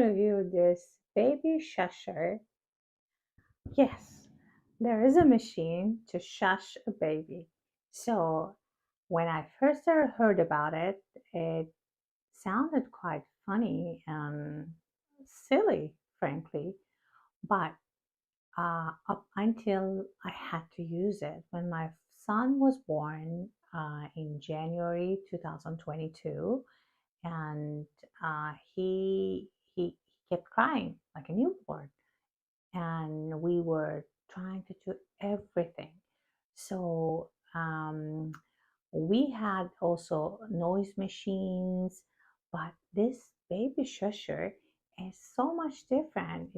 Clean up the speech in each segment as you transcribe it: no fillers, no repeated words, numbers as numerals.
review this baby shusher. Yes, there is a machine to shush a baby. So when I first heard about it, it sounded quite funny and silly, frankly. But up until I had to use it, when my son was born in January 2022, and he kept crying like a newborn, and we were trying to do everything. So we had also noise machines, but this baby shusher is so much different.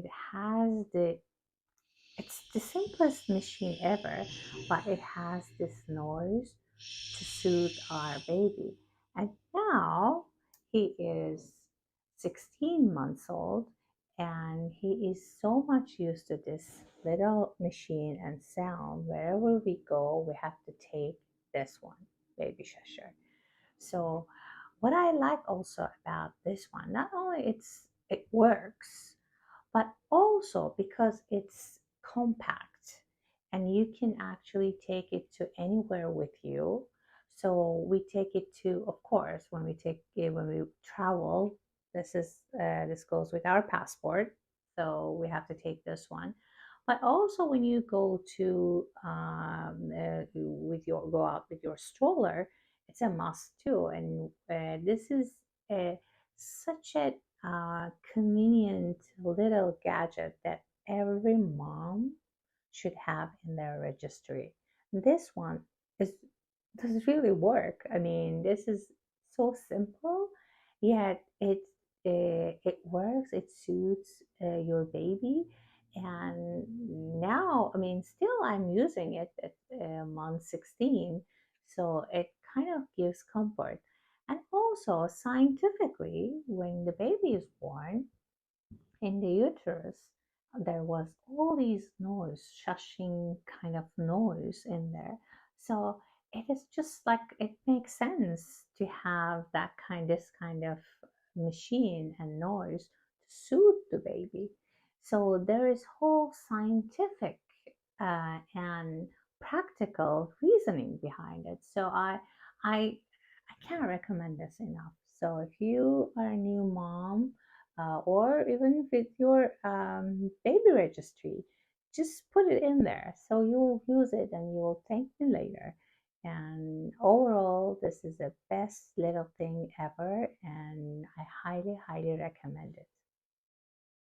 It's the simplest machine ever, but it has this noise to soothe our baby. And now he is 16 months old, and he is so much used to this little machine and sound. Wherever we go, we have to take this one, baby shusher. So what I like also about this one, not only it works, but also because it's compact and you can actually take it to anywhere with you. So we take it to, of course, when we take it when we travel. This goes with our passport, so we have to take this one. But also when you go to with your go out with your stroller, it's a must too. And this is such a convenient little gadget that every mom should have in their registry. This one is does really work. I mean, this is so simple, yet it works. It suits your baby, and now I mean, still I'm using it at month 16, so it kind of gives comfort. And also scientifically, when the baby is born, in the uterus, there was all these noise, shushing kind of noise in there. So it is just like it makes sense to have this kind of machine and noise to soothe the baby. So there is whole scientific and practical reasoning behind it. So I I can't recommend this enough. So if you are a new mom, or even with your baby registry, just put it in there so you'll use it and you will thank me later. And overall, this is the best little thing ever, and I highly, highly recommend it.